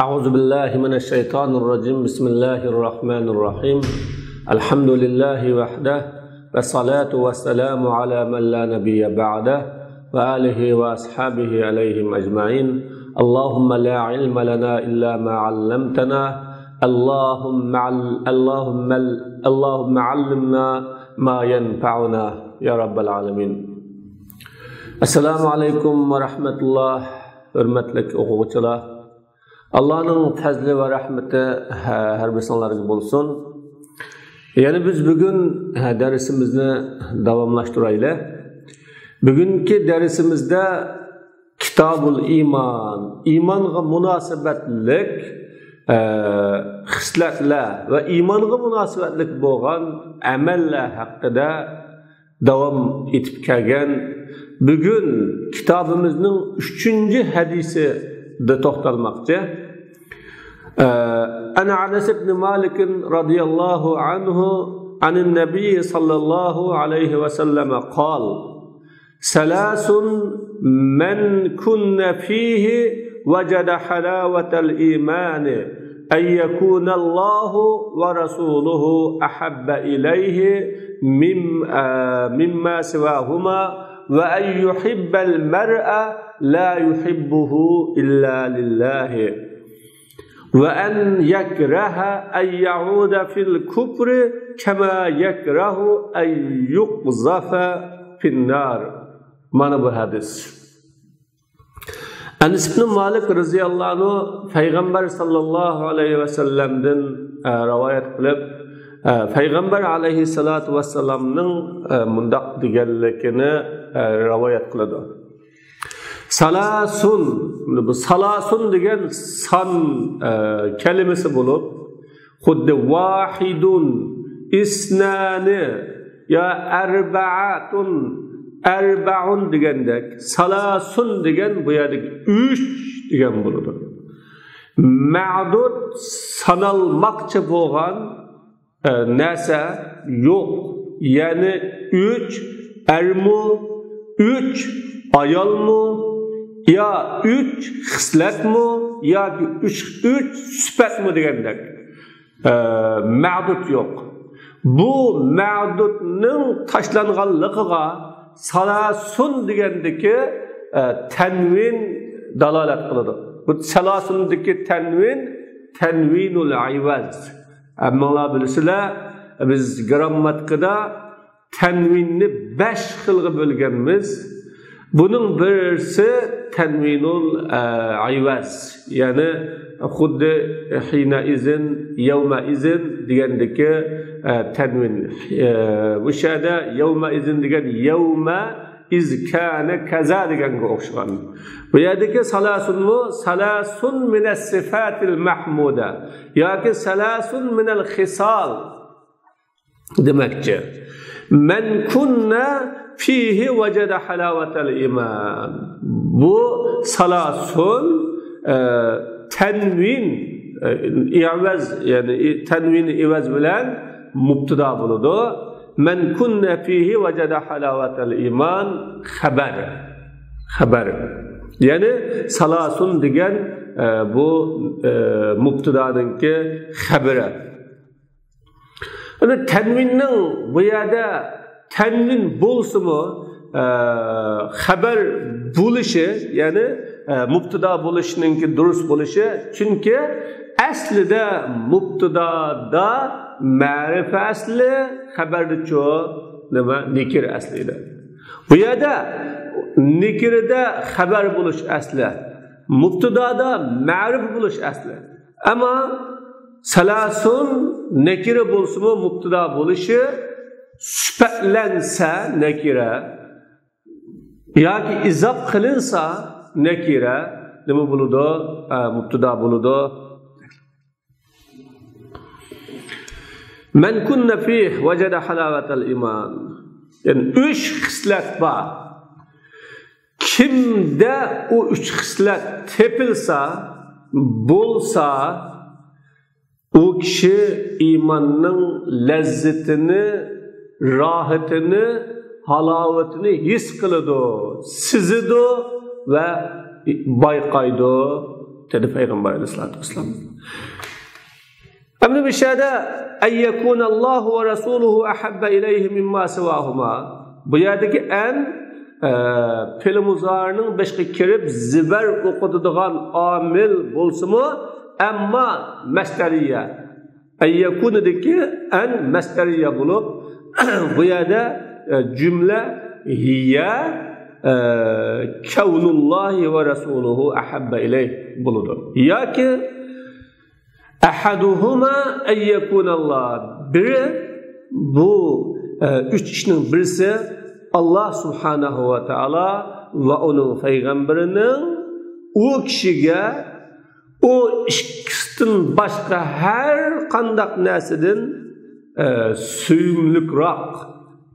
أعوذ بالله من الشيطان الرجيم بسم الله الرحمن الرحيم الحمد لله وحده والصلاة والسلام على من لا نبي بعده وآله وأصحابه عليهم أجمعين اللهم لا علم لنا إلا ما علمتنا اللهم علمنا ما ينفعنا يا رب العالمين. السلام عليكم ورحمة الله. Hürmetlik o'quvchilar, Allohning fazli va rahmati har biringizlarga bo'lsin. Yani biz bugün dersimizni davomlashtiraylik. Bugungi dersimizde Kitabul İman, imanga munosabatlik hislatlar ve imanga munosabatlik bo'lgan amallar haqida davom etib kelgan. Bugün kitabımızın 3. hadisi de to'xtalmoqchi. Ana Anas ibn Malik radıyallahu anhu anin Nebi sallallahu aleyhi ve sellem قال ثلاث من كن فيه وجد حلاوة الإيمان أن يكون الله ورسوله أحب إليه مما سواهما وأن يحب المرء لا يحبه إلا لله وأن يكره أن يعود في الكفر كما يكره أن يقذف في النار. Mana bu hadis. Anas ibn Malik radıyallahu anhu Peygamber sallallahu aleyhi ve sellem'den rivayet qilib, Peygamber aleyhissalatu vesselam'ның mundaq deganligini rivayet qiladi. Salasun, bu salasun degan son kelimesi bo'lib, xuddi vahidun, isnani ya arba'atun, arba'un degandek, salasun degan bu yerdagi 3 degan bo'ladi. Ma'dud sanalmoqchi bo'lgan narsa yo'q. Yani 3 ermu, 3 ayolmu, ya 3 hisletmu, ya 3 süpetmu degandek. Ma'dud yok. Bu ma'dudning tashlanganligiga salasun degandagi tanvin dalolat qiladi. Bu salasundagi tanvinul ayvaz. Amma bilasizlar, biz grammatikada tanvinni 5 xilga bo'lganmiz. Bunun birisi tanvinul ayvaz. Yani xuddi hina izin, yawma izin degandagi tanvin. Bu yerda yawma izin degan yawma iz kana kaza deganga o'xshagan. Bu yerdagi salasun min as-sifatil mahmuda yoki salasun min al-khisal demakchi. Men kunna fihi vecede halavatel iman. Bu salasun tenvin ivaz, yani tenvin ivaz bilen mubtada buludu. Men kunna fihi vecede halavatel iman haber. Yani salasun degen bu mubtadaninki haberi. Yani tenvinning bu yerda tanvin bo'lsa-mu xabar bo'lishi, ya'ni mubtada bo'lishininki durust bo'lishi, chunki aslida mubtadoda ma'rifa asli, xabarda-chu nima nikir aslida. Bu yerda nikirda xabar bo'lish asli, mubtadoda ma'rif bo'lish asli. Ammo salasun nikira bo'lsa-mu mubtada bo'lishi süpetlense nekire yoki izof qilinsa nekire nima bo'ladi? Mubtada bo'ladi. Men kunna fih vajada halavatal iman. Yani 3 hislat var. Kimde o 3 hislat tepilsa, bulsa, o kişi imanın lezzetini, rahatını, halavetini his kılıdı, sizidu ve baykaydı, dedi Peygamber Aleyhisselatü Vesselam. Emri bir şeyde en yekunallahu ve rasuluhu ahabbe ileyhi mimma sivahuma. Bu yerdeki en filmuzarının beşki kirib ziber okuduğun amil bolsumu emma mesteriye. En yekunudaki en mesteriye bulup bu yerde cümle hiye kevnullahi ve rasuluhu ahabbe ileyhi buludur. Ya ki ahaduhuma en yekunallah. Biri bu üç işinin birisi Allah subhanahu ve taala ve onun peygamberinin o kişiye o işten başka her kandak nesidin suyumlukrak,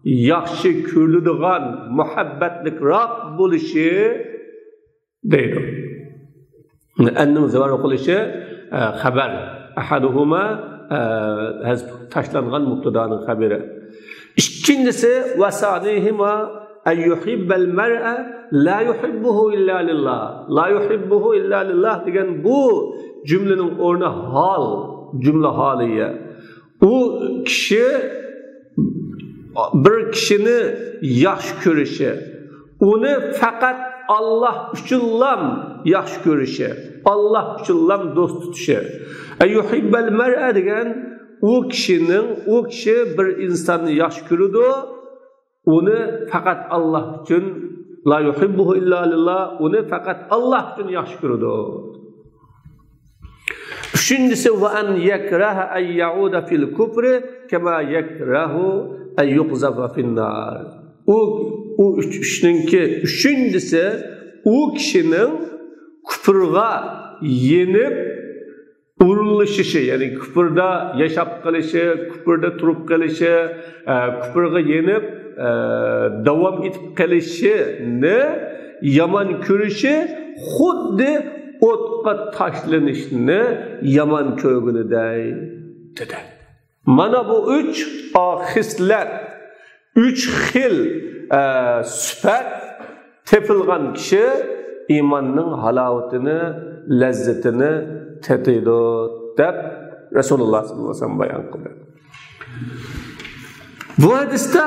yaxşı körlüdüğün, muhabbetlikrak buluşu deydi. Ennin zevar okuluşu haber. Ahaduhuma taşlanğan muktadanın haberi. İkincisi vesanihima en yuhibbel mer'e la yuhibbuhu illa lillah. La yuhibbuhu illa lillah degen bu cümlenin orna hal, cümle haliye. O kişi bir kişini yaxşı görüşü, onu fakat Allah üçünlam yaxşı görüşü, Allah üçünlam dost tutuşu. Yuhibbel mer'e degen o kişi bir insanı yaxşı görüdü, onu fakat Allah için la yuhibbuhu illa lillah, onu fakat Allah için yaxşı görüdü. Üçüncüsü ve en yekraha en yauda fil kufri kema yekrahu en yuqzafa fin nar. O üçüncüsü o kişinin küfürga yenip uruluşu, yani küfürde yaşap kalışı, küfürde turup kalışı, küfürga yenip devam etip kalışını yaman körüşü xuddi o'tqa taşlanışını yaman kögünü dedi. Mana bu üç hisler, üç xil süfet tepilgan kişi imanın halavetini, lezzetini tetiydi deb Resulullah sallallahu aleyhi ve sellem bayan kıldı. Bu hadiste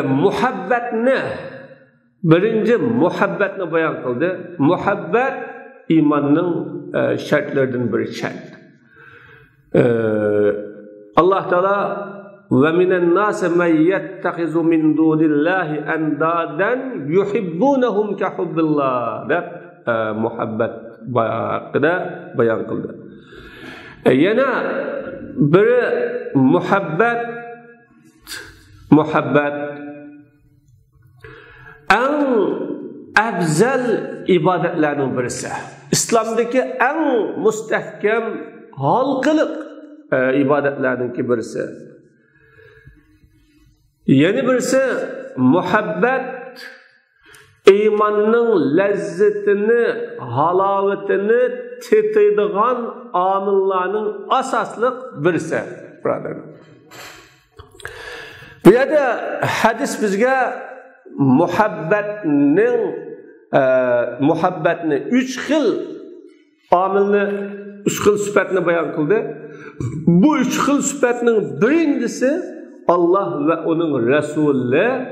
muhabbetini, birinci muhabbetini bayan kıldı. Muhabbet imanın şartlarından biri şart. Allah Teala ve minen nase men yettehizu min dunillahi endaden yuhibbunahum ke hubbillah deb muhabbet hakkında bayan kıldı. Yana biri muhabbet en afzal ibadetlerinin birisi. İslam'daki en müstehkem halkılık ibadetlerinin birisi. Yeni birisi muhabbet imanın lezzetini, halavetini tetiydiğen amillerinin asaslık birisi. Bu yerde hadis bizge muhabbetini üç xil amilini, üç xil süpetini bayan kıldı. Bu üç xil süpetinin birincisi Allah ve onun Resulü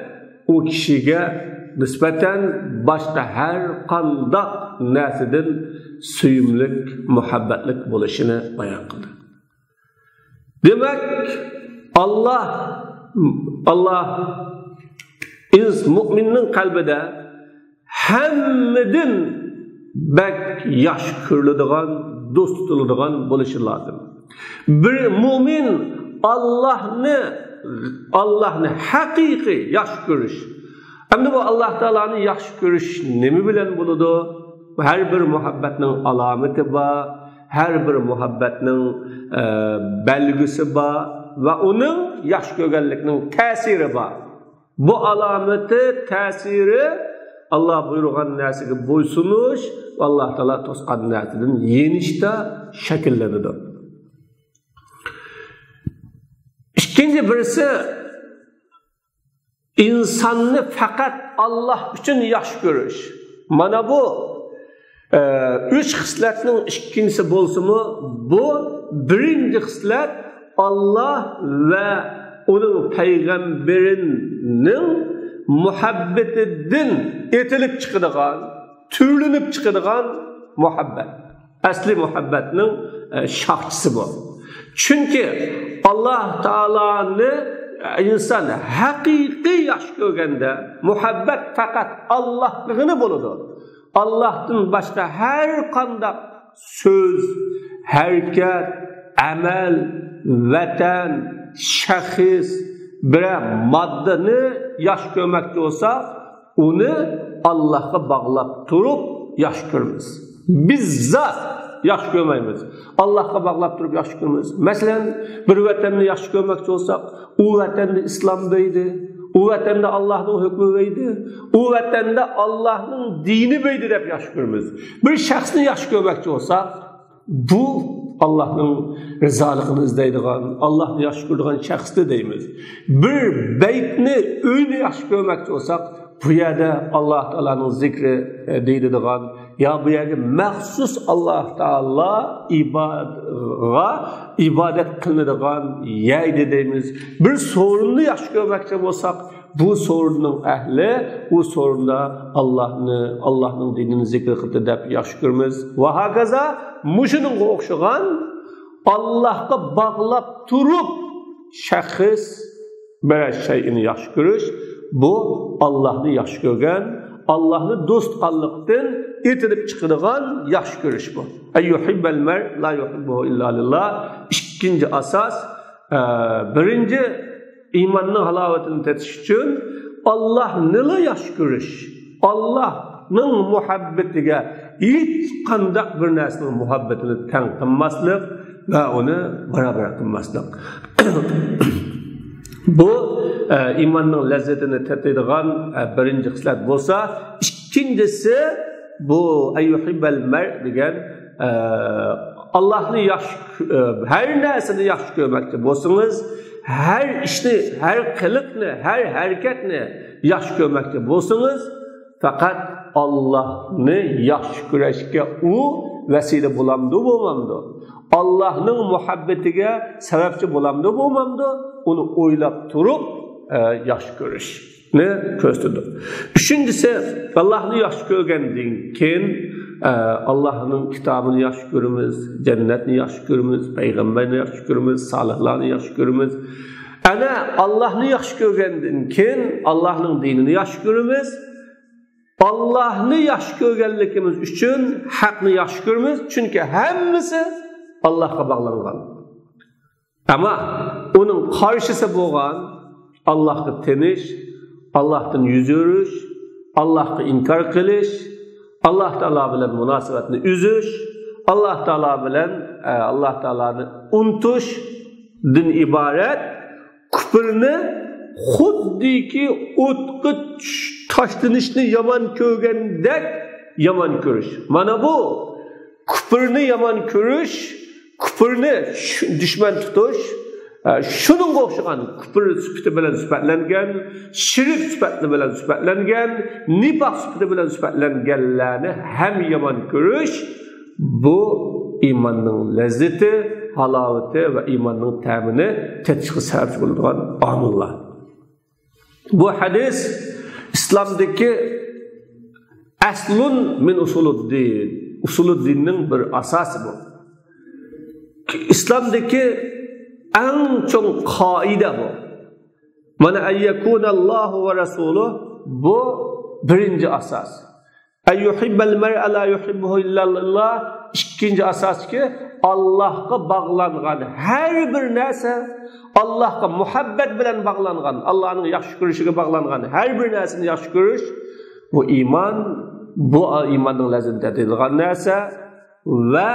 o kişiye nispeten başta her kandak nesidin suyumluk, muhabbetlik buluşunu bayan kıldı. Demek Allah müminin kalbide hemmedin bek yaş kürlüdüğün, dost tutulduğun buluşu lazım. Bir mümin Allah'ını hakiki yaş görüş. Hem de bu Allah Teala'nın yaş görüş nemi bilen buludu? Her bir muhabbetinin alameti var, her bir muhabbetinin belgisi var ve onun yaş gögenlikinin tesiri var. Bu alameti, tesiri Allah buyurgan nasiga boysunuş ve Allah Teala tosqan nasidin yenişte şekillenidir. İkinci birisi insanını fakat Allah için yaş görüş. Mana bu Üç xislatning ikkinchisi bo'lsa-mu, bu birinchi xislat Allah ve onun paygamberining muhabbetidan etilib chiqadigan, türlünüp çıkadigan muhabbet. Asli muhabbetning şartçısı bu. Çünkü Allah Teala'nı insan haqiqiy yaxshi ko'rganda muhabbet fakat Allah'lığını buludu. Allah'tan başka her qandaq söz, hareket, amel, vatan, şahıs, bir maddani yaxshi ko'rmoqchi bo'lsak, uni Allah'a bağlab turup yaxshi ko'ramiz. Bizzat yaxshi ko'rmaymiz. Allah'a bağlab turup yaxshi ko'ramiz. Masalan, bir vatanni yaxshi ko'rmoqchi bo'lsak, u vatanda islom deydi, u vatanda Allah'ın hükmü deydi, u vatanda Allah'ın dini deydi deb yaxshi ko'ramiz. Bir shaxsni yaxshi ko'rmoqchi bo'lsak, bu Allah'ın rızalığını izleydiğen, Allah'ın yaxshi ko'radigan shaxsni deymiz. Bir beytni, uyni yaxshi ko'rmoqchi bo'lsak, bu yerda Allah Teala'nın zikri deydigan, ya bu yerga maxsus Allah Teala ibadet kılınadigan yeydi deymiz. Bir sorunni yaxshi ko'rmoqchi bo'lsak, bu sorunun ehli, bu sorunda Allah'ın dinini zikri qildi deb yaxshi ko'ramiz. Va hakaza muşunun o'xshagan Allah'a bağlab turup shaxs bir şeyini yaxshi ko'rish, bu Allah'ni yaxshi ko'rgan, Allah'ni do'st qillikdan etilib chiqadigan yaxshi ko'rish bu. Ayyuhibbal mar la yuhibbuhu illa lillah. İkinci asas, birinci imanın halavetini tetiş için Allah'ni yaxshi ko'rish, Allah'ның muhabbetiga hiç qandaq bir narsaning muhabbetini teng qilmaslik ve onu beraber qilmaslik. Bu imanның lezzetini tatiydigan birinci xislat bo'lsa, ikincisi bu ayyuhibbal mar degan Allah'ni yaxshi, her narsani yaxshi ko'rmoqchi bo'lsangiz, her ishni, her qiliqni, her hareketni yaxshi ko'rmoqchi bo'lsangiz, fakat Allah'ni yaxshi ko'rishga u vesile bulamdı bo'lmamdı. Allah'ның muhabbetiga sababchi bulamdı bo'lmamdı. Onu oylab turup yaxshi ko'rishni ko'rsatdi. Üçüncüsü, Allah'ni yaxshi ko'rgandan keyin Allah'ın kitabını yaxshi ko'ramiz, cennetni yaxshi ko'ramiz, payg'ambarni yaxshi ko'ramiz, salihlarni yaxshi ko'ramiz. Ana Allah'ni yaxshi ko'rgandan keyin Allah'ın dinini yaxshi ko'ramiz. Allah'ni yaxshi ko'rganligimiz uchun haqni yaxshi ko'ramiz, chunki hammasi Allah'a bağlangan. Ama onun karşısı bo'lgan Allah'ı tanish, Allah'tan yüz o'rish, Allah'ı inkar qilish, Allah Teala bilan munosabatni uzish, Allah Teala bilan Allah Teala'ni unutish din iborat kufrni xuddiki o'tqa tashlanishni yomon ko'rgandek yomon ko'rish. Mana bu kufrni yomon ko'rish, kufrni düşman tutuş, şunun o'xshagan kufr sifati bilan sifatlangan, shirk sifati bilan sifatlangan, nifoq sifati bilan sifatlanganlarni ham yomon ko'rish, bu imanning lazzati, halovati va imanning ta'mini tetishga sabab bo'ladigan omillar. Bu hadis İslamdagi aslun min usuluddin, usuluddinning bir asosi bu. İslam'daki en çok kaide bu. Mana ayyyakunallahu ve Resulü, bu birinci asas. Eyyuhibbel mer'e la yuhibbuhu illallah, ikinci asas ki Allah'a bağlangan her bir narsa, Allah'a muhabbet bilen bağlangan, Allah'ın yaxshi ko'rishiga bağlangan her bir narsani yaxshi ko'rish, bu iman, bu imanning lazzatini tatiydigan narsa ve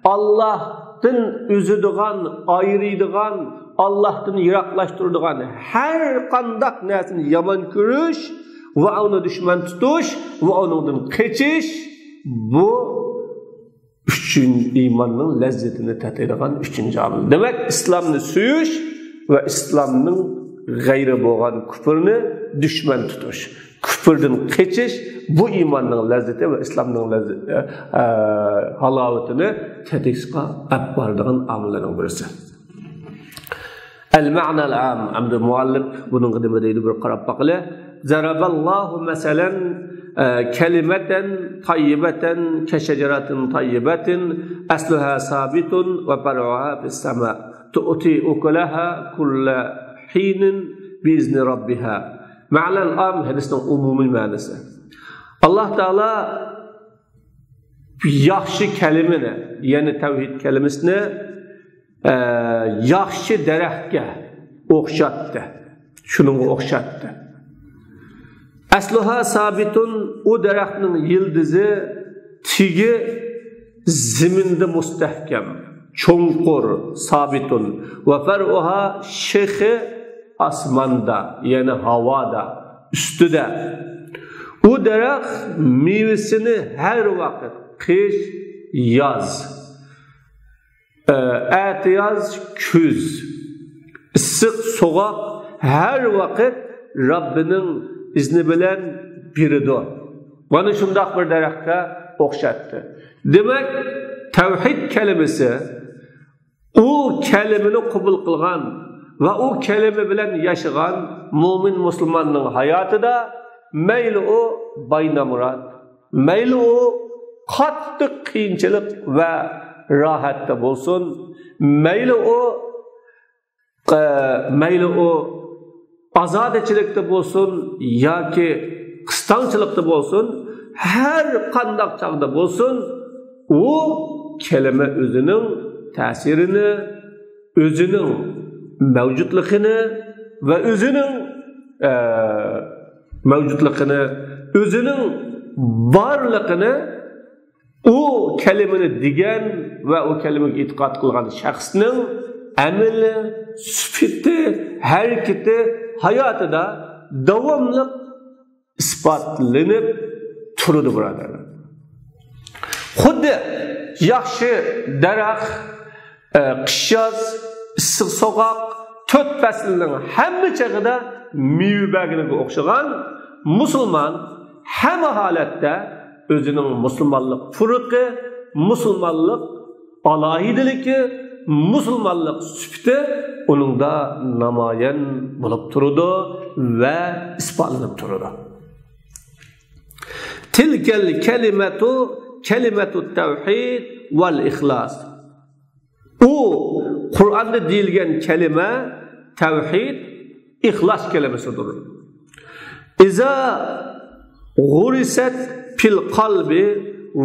Allah'tan üzüdigan, ayrıydigan, Allah'tan yiroqlashtiradigan her qandaq narsani yomon ko'rish ve onu düşman tutuş ve onundan kaçış, bu imanning lazzatini tatiydigan üçüncü amil. Demek İslam'ni suyuş ve İslam'ning g'ayri bo'lgan kufrni düşman tutuş. küfürden kaçış bu imanın lezzeti ve İslam'ın lezzeti, halavetini tetikska abbardıgan amillerden birisi. El-ma'na al-am amda muallif bunun qadimideydi bir qarab baqılı. Zaraballahu meselen kelimeten tayyibeten keşeceratin tayyibetin asluha sabitun ve far'uha fis-sama tu'ti ukulaha kulla hinin biizni rabbiha. Ma'na al-am hadisning umumiy ma'nosi. Allah Taala yaxshi kalimani, ya'ni tavhid kalimasini yaxshi daraxtga o'xshatdi. Shuningga o'xshatdi. Asluha sabitun, o daraxtning yildizi tigi ziminda mustahkam, cho'nqur, sabitun va far'uha shexi asmanda, ya'ni havoda, ustida. O daraxt mevasini har vaqt qish, yoz, atiyoz, kuz, issiq, so'g'oq har vaqt Rabbining izni bilan beridi. Mana shundoq bir daraxtga o'xshatdi. Demak, tavhid kalimasi u kalimani qabul qilgan va u kalima bilan yashagan mo'min musulmonning hayotida mayli u baynamurad, mayli u qattiq qiyinchilik va rohatda bo'lsin, mayli u azodachilikda bo'lsin yoki qistonchilikda bo'lsin, har qanday chog'da bo'lsin, u kalima o'zining ta'sirini, o'zining mavjudligini va o'zining borligini u kalimani degan va u kalimaga e'tiqod qilgan shaxsning amali, sifati, harakati hayotida davomli isbotlanib turadi, birodarlar. Xuddi yaxshi daraxt qish-yoz, issiq so'g'oq, 4 faslning hamma chog'ida meva berganiga o'xshagan musulmon hamma holatda o'zining musulmonlik furuqi, musulmonlik alohidaligi, musulmonlik sifati uningda namoyon bo'lib turadi va isbotlanib turadi. Tilkal kalimatu tavhid val ixlos. U Qur'onda deyilgan kalima tavhid, ixlos kalimasidir. Iza ghurisat fil qalbi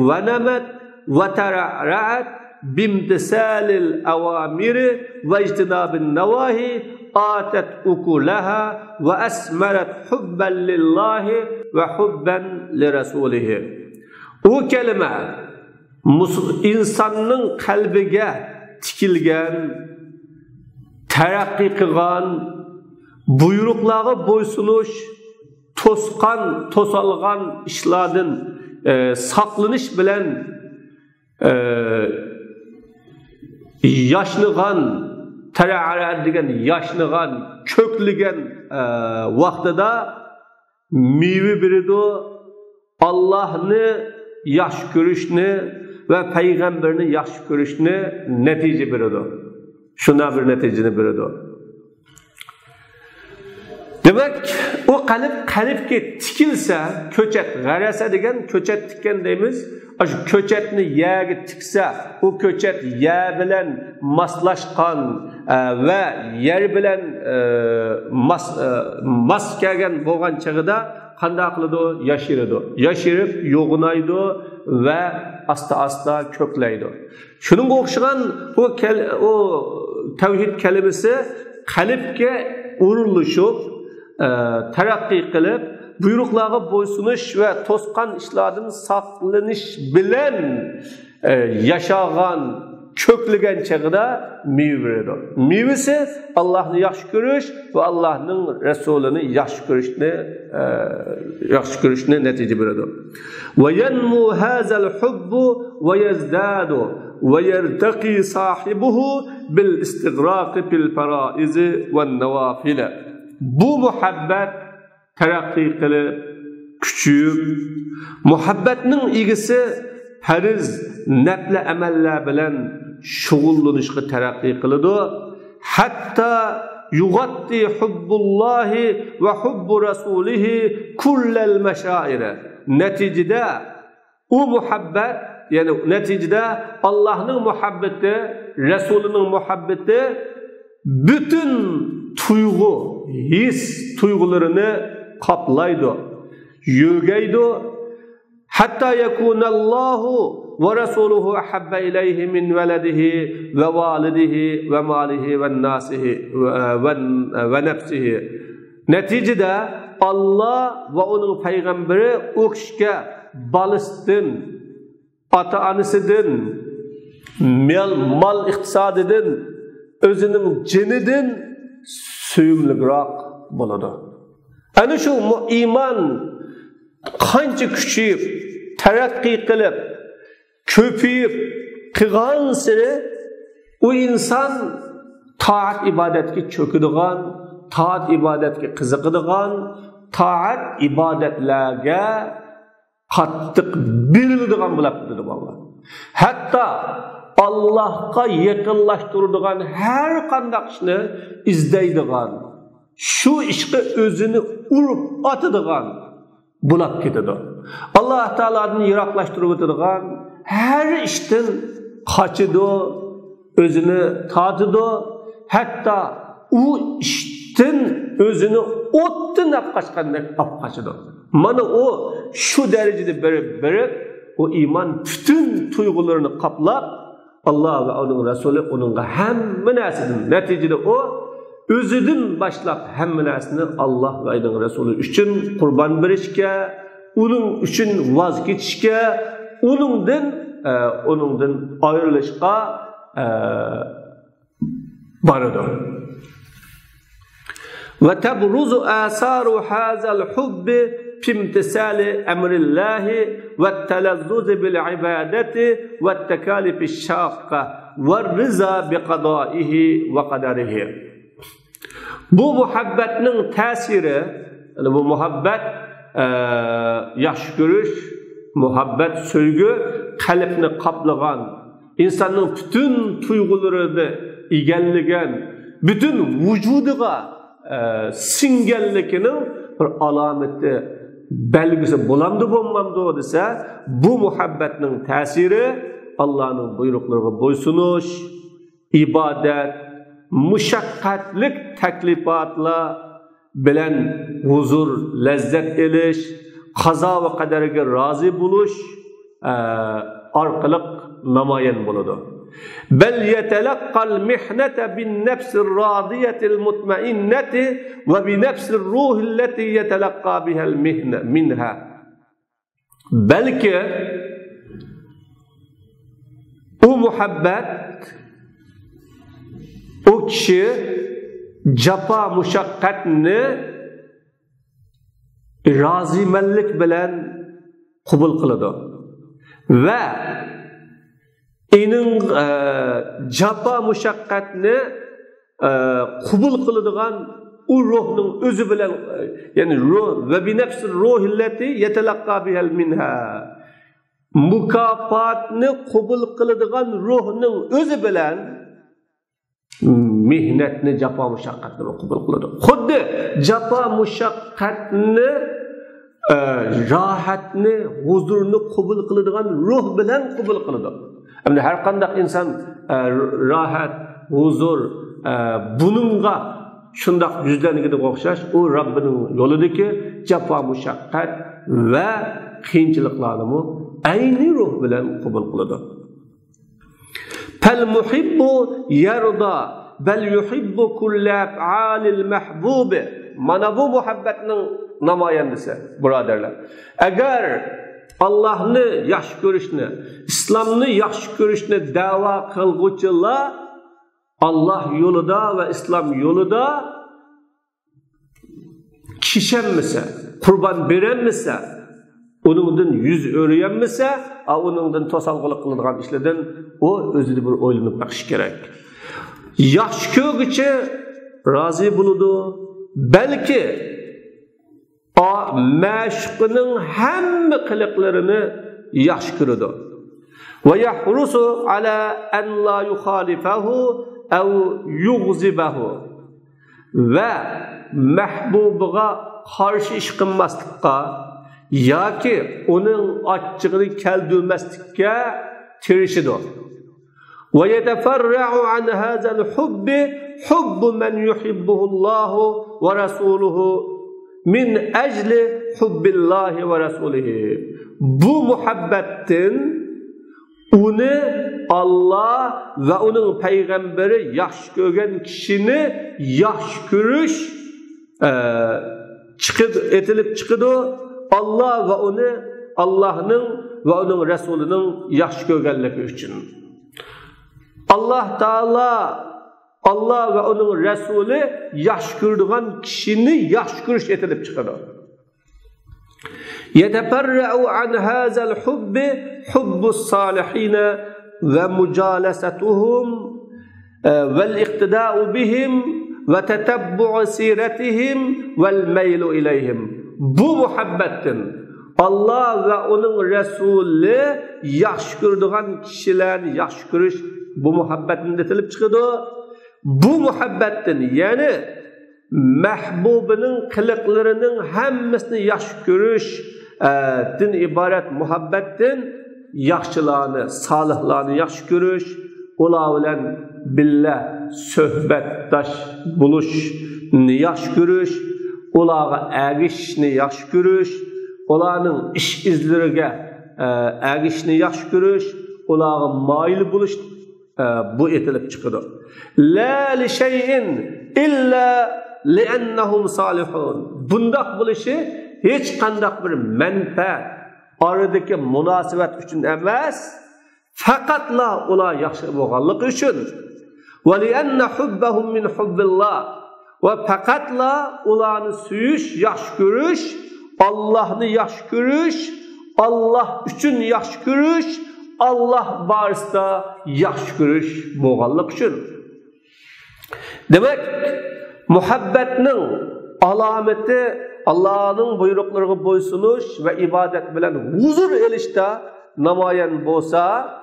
va namat va tara'at bimtisalil awamiri va ijtinabin nawahi atat ukulaha va asmarat hubban lillahi va hubban li rasulihi. O kalima insonning qalbiga tikilgan, taraqqiy qilgan, buyruqlarga bo'ysunish, to'salgan ishlardan saqlanish bilan yashnigan, tara'at degan yashnigan, ko'kligan vaqtida meva beradi, Allohni yaxshi ko'rishni va payg'ambarni yaxshi ko'rishni natija beradi. Shuna bir natijani beradi. Demak, o qalbga tikilsa, ko'chat g'arasa degan, ko'chat tikkan deymiz. Shu ko'chatni yaga tiksa, o ko'chat ya bilan moslashgan va yer bilan mas kelgan bo'lgan chog'ida qanday qiladi? Yashiradi. Yashirib, yo'g'inaydi va asta-asta ko'klaydi. Shuning o'xshagan o tavhid kalimasi qalbga urilishib, taraqqiy qilib, buyruqlarga bo'ysunish va to'sqan ishlardan saqlanish bilan yashagan, ko'kligan chog'ida meva beradi. Mevasi Allohni yaxshi ko'rish va Allohning rasulini yaxshi ko'rishni natija beradi. Va yanmu hazal hubbu va yazdadu va yartaqi sahibuhu bil istighraq fil faraiz va nawafil. Bu muhabbat taraqqiy qilib, küçüyüp, muhabbetning egisi farz, nafl amallar bilan shug'ullanishga taraqqiy qiladi. Hatta yug'atti hubbullahi va hubbu rasulihi kullal mashaa'ir. Natijada o muhabbat, yani neticede Allah'ın muhabbeti, Resulünün muhabbeti bütün tuygu, his tuygularını kaplaydı, yögeydi. Hatta yekunallahu ve Resuluhu ahabba ileyhi min veledihi ve validihi ve malihi ve nasihi ve nefsihi. Neticede Allah ve onun peygamberi o kişiye balıstin, ata-anasıdın, mal iqtisadidin, özünün cinidin söyümlükrak boladı. Yani şu iman qancha küçüyüp, terakki qilib, köpüyüp, qilgan siri o insan taat ibadetki çöküdigan, taat ibadetki qiziqidigan, taat ibadetlerge qattiq beriladigan bo'lib dedi Allah. Hatta Allah'a yaqinlashtiradigan har qanday ishni izlaydigan, shu ishga o'zini urib atadigan bo'lib ketadi. Alloh taoladan yiroqlashtirib o'tadigan har ishdan qochidi, o'zini tatidi, hatta u ishdan o'zini o'tdan qochgandek olib qochadi. Mana o şu derecede berip o iman bütün duygularını kaplap Allah ve onun Resulü onunla hem narsasini neticede o özüdün başlap hem narsasini Allah ve onun Resulü için kurban berishga, onun için vazgeçishga, onundan ayrılışga barıdı. Ve tebruzu asaru hazal hubbi بامتثال أمر الله والتلذذ بالعبادة والتكاليف الشاقة والرضا بقضائه وقدره. Bu muhabbetinin tesiri, yani bu muhabbet yaş görüş, muhabbet sevgi kalbini kaplagan, insanın bütün duygularını igenligen, bütün vücuduga singellikinin bir alameti belgisi bulamdı bulmamdı dese, bu muhabbetin tesiri Allah'ın buyruklarına boysunuş, ibadet, muşakkatlik teklifatla bilen huzur, lezzet eliş, kaza ve kaderiga razı buluş arkalık namayen buludu. Bel yetelakkal mihnete bin nefsir radiyetil mutmainneti ve bin nefsir ruhilleti yetelakka bihel minha. Belki o muhabbet o kişi capa muşakkatini razimellik bilen kubul kılıdı ve inin capa muşakkatini kubul kılıdıgan o ruhunun özü bilen, yani ruh ve bi nefsir ruhilleti yetelakka bihel minha, mukafatını kubul kılıdıgan ruhunun özü bilen mihnetini, capa muşakkatini kubul kılıdı. Xuddi capa muşakkatini rahatni, huzurunu kubul kılıdıgan ruh bilen kubul kılıdı. Yani her kandak insan rahat, huzur bununla şundak yüzlenigide okşaş, o Rabbinin yoludaki cefa muşakkat ve kıyınçılıklarını aynı ruh bilen kubul kılıdı. Fel muhibbu yerda bel yuhibbu kulle af'alil mehbubi. Mana bu muhabbetinin namayendisi, braderler. Eğer Allah'ını yaş görüşünü, İslam'ını yaş görüşünü dava kılgıçılar Allah yolunda ve İslam yolunda kişenmese, kurban verenmese, onundan yüz öğrenmese, onundan tosalgılık kılıngan işlerden o özünü bir oylanıp bakış gerek. Yaş kögüçe razı buludu. Belki məşqinin həmmə qılıqlarını yaxşı görüdü. Və yahrusu ala an la yukhalifahu aw yughzibahu. Və məhbubuğa qarşı iş qılmaslıqqa yoki onun açığını keldirməslikka tirişidir. Ve yeteferra'u an hazal hubbi hubbu men yuhibbuhullahu ve rasuluhu min ecli hubbillahi ve rasulihi. Bu muhabbetin onu Allah ve onun peygamberi yaxşı görgen kişini yaxşı görüş etilip çıkıdı. Allah ve onu Allah'ın ve onun Resulünün yaxşı görgenliği için. Allah Teala Allah ve onun Resulü yaxşı gördüğün kişini yaxşı görüş etilip çıkıdı. Yeteferra'u an hazal hubbi hubbus salihine ve mucalasetuhum vel iktida'u bihim ve tetabbu'u siretihim vel meylu ileyhim. Bu muhabbetin Allah ve onun Resulü yaxşı gördüğün kişilerin yaxşı görüş bu muhabbetin etilip çıkıdı. Bu muhabbetin yani mehbubinin kılıklarının hemmisini yaxşı görüş din ibaret muhabbetin yaxşılarını, salihlarını yaxşı görüş, ola bilen billah söhbetdaş buluşni yaxşı görüş, olağa erişni yaxşı görüş, olanın iş izleriga erişni yaxşı görüş, olağa mail buluş bu etilip çıkıdı. La li şeyin illa li'ennahum salihun. Bundak buluşu hiç kandak bir menfaat aradaki münasebet için emas, fakatla ola yaxşı bolganlık için. Ve li'enne hubbahum min hubbillah. Ve fakatla olanı süyüş, yaxşı görüş, Allah'ını yaxşı görüş, Allah için yaxşı görüş, Allah barısında yaxşı görüş bolganlık için. Demek muhabbetinin alameti Allah'ın buyruklarına boysunuş ve ibadet bilen huzur elişte namayan bolsa,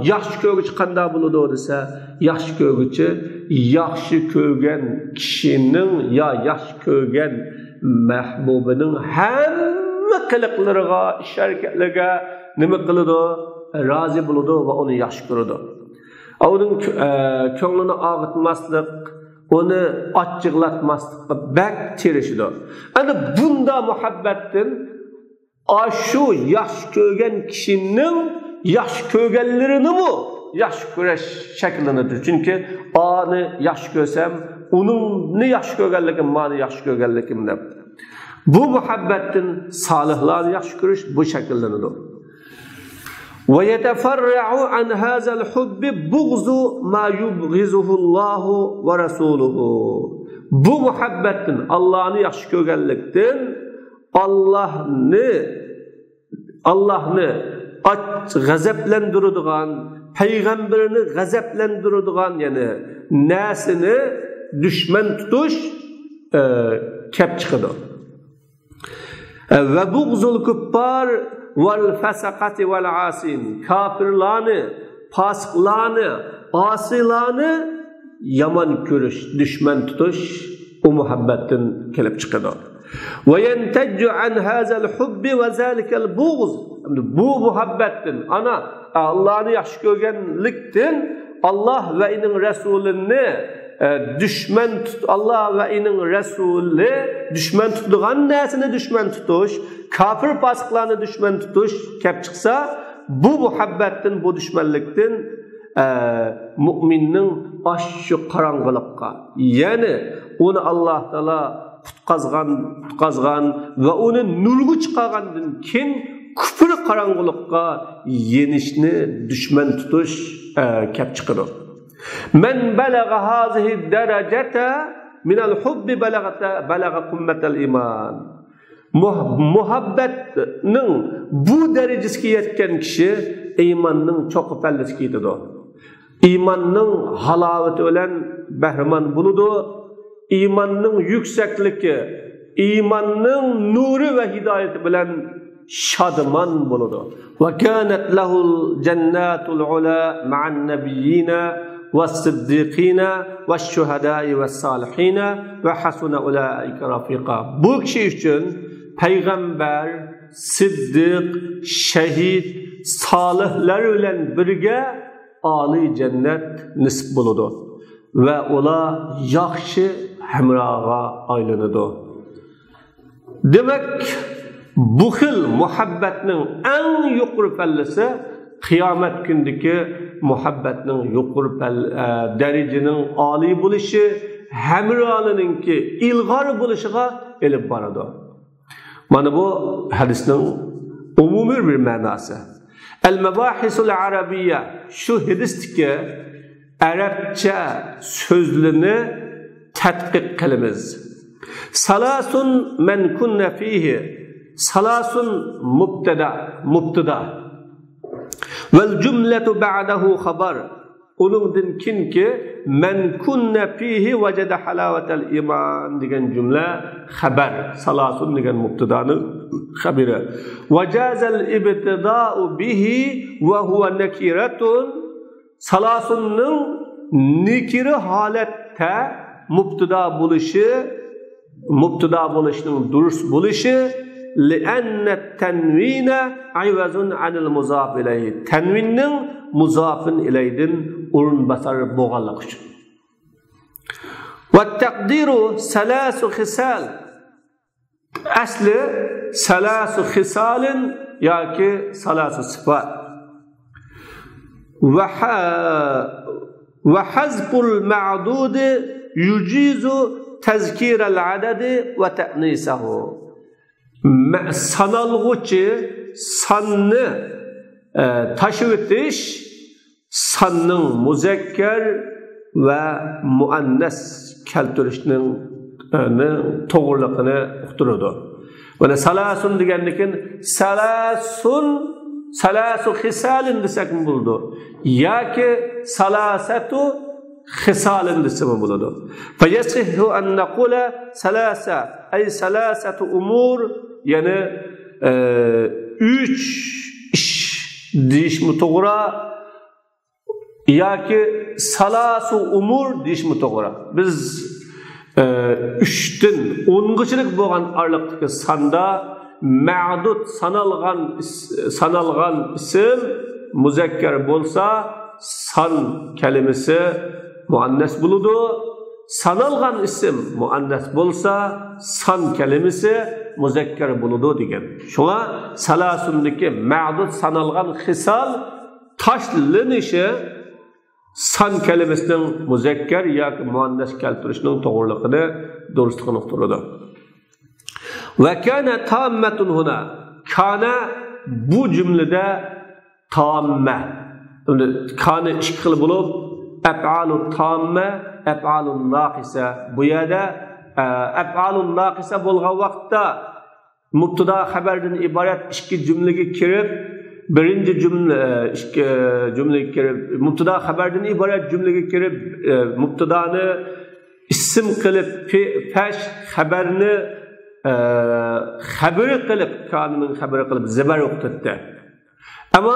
yaxşı görgüç kanda buludu dese, yaxşı görgücü, yaxşı görgen kişinin ya yaxşı görgen mehbubinin hem kılıklarına, şerketlerine nime kılıdı, razı buludu ve onu yaxşı görüdü. Onun köngülünü ağıtmaslık, onu açıklatmaslık bek tirişidir. Yani bunda muhabbetin şu yaş kögen kişinin yaş kögenlerini mi yaş köreş şeklindedir. Çünkü anı yaş kösem onun ne yaş kögenlikim mani yaş kögenlikimde. Bu muhabbetin salihlarını yaş köreş bu şekildendir. وَيَتَفَرَّعُ عَنْ هَذَا الْحُبِّ بُغْضُ مَا يُبْغِضُهُ اللّٰهُ وَرَسُولُهُ. Bu muhabbetin Allah'ını yaxşı görgenlikten Allah'ını gazeplendirdiğin, peygamberini gazeplendirdiğin yani nesini düşman tutuş kep çıkıdı. Ve buğzul kuffar vel fesakati vel asin. Kafirlarını, fasıklarını, asilarını yaman görüş, düşman tutuş o muhabbetten kelip çıkıdı. Ve yenteccu an hazal hubbi ve zalikel buğz. Bu muhabbetten Allah'ını yaxşı görgenlikten Allah ve inin Resulünü düşman tut, Allah ve inin Resulü düşman tutduğun nesini düşman tutuş, kafir fasıklarını düşman tutuş kep çıksa, bu muhabbetten, bu düşmanlıktan müminin aşçı karangılıkka, yani onu Allah Teala tutkazgan ve onu nurgu çıkargandan kim küfür karangılıkka yenişini düşman tutuş kep çıkırır. Men belaga hazihi derecete minel hubbi belaga kummetel iman. Muhabbetin bu derecesine yetken kişi imanın çok pelleskiydidir. İmanın halaveti ölen behriman buludu. İmanın yüksekliği imanın nuru ve hidayeti bilen şadman buludu. Ve kânet lehul cennatul ula ma'an nebiyyina ve sıddîkîna ve şuhedâi ve salihîna ve hasune ulâike rafîkâ. Bu kişi için peygamber, siddiq, şehit, salihler bilen birge âli cennet nisb buludu. Ve ola yaxşı hemrağa aylanıdı. Demek bu xil muhabbetinin en yuqur pellisi kıyamet gündeki muhabbetinin yuqur derecinin âli buluşu hemrağının ki ilgar buluşuğa elip baradı. Mana bu hadisinin umumi bir manası. El-mebahisul arabiyye şu hadisteki Arapça sözlünü tədqiq qilimiz. Salasun men kunna fihi. Salasun mubtada. Vel cümletu ba'dahu haber. Onundan ki men kunna fihi vecede halavetel iman degan cümle haber. Salasun degan mubtadanın haberi. Vecazel ibtida'u bihi ve huve nekiretun. Salasunun nikiri halette mubtada buluşunun durus buluşu li'enne tenvine ayvazun anil muzaf ileyhi. Tenvinin muzafın ileydin urun basar boğallık için. Ve takdiru salasu khisal. Asli salasu khisalin ya ki salasu sıfat. Ve hazbul ma'dudi yucizu tezkirel adedi ve te'nisahu. Sanalgıcı sanını taşıvetiş sanının muzekker ve muannes keltirişinin doğruluğunu uqturudu. Ve salasun degendikin salasu khisalin desek mi buldu? Ya ki salasatu khisalin desek mi buldu? Feyesihhu en nekule salasa ay salasatu umur yani üç iş deyiş mi doğru ya ki salasu umur deyiş mi doğru? Biz üçten 10'gıçılık boğan arlıktaki sanda ma'dud sanalgan isim muzekker bolsa san kelimesi muannes buludu. Sanalgan isim muannes bolsa san kelimesi muzekker buludu degen. Şuna salasundaki ma'dud sanalgan hisal taşlanışı san kelimesinin muzekker ya muannes keltirişinin doğruluğunu durustluğunu uqturdu. Ve kana tammetun huna. Kana bu cümlede tamme. Kana iki xil bulup ef'alu tamme, ef'alu naqise. Bu yerde ef'alu naqise bolğan vaqtda mubtada haberden ibaret iki cümlege kirip birinci cümlege kirip mubtada haberden ibaret cümlege kirip mubtadanı isim qilib peş haberini haberi qilib kanunun haberi qilib zibar o'qitdi. Ama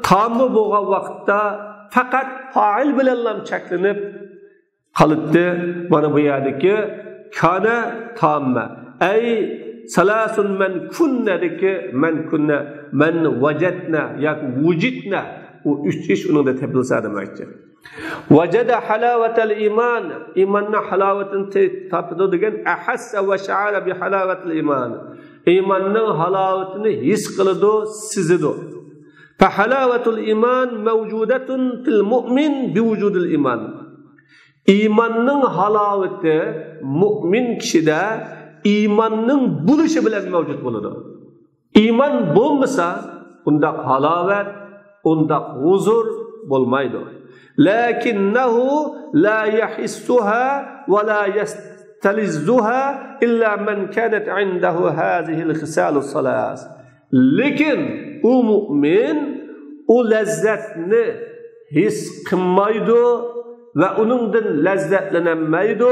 tamı bo'lgan vaqtda faqat fa'il bilan cheklanib qolibdi. Mana bu yerdagi kana tamma ay salasun men kunnadiki men kunna men wajadna yoki wujidna u üç iş onun da tepilsa demektir. Vecede halavetel iman. İmanna halavetini tapıdı degen ahassa ve şa'ara bi halavetel iman. İmanның halavetini his kılıdı, sizidu. Fe halavetul iman mevcudetun fil mu'min bi vücudil iman. İmanның halaveti mu'min kişide imanның buluşu bilen mevcut buludu. İman bulmasa undaq halavet, undaq huzur bulmaydı. Lakinnehu la yahissuha ve la yastalizzuha illa men kanet indehu hazihil khisalus salas. Lekin o mümin o lezzetini his qilmaydi ve onundan lezzetlenmeydi.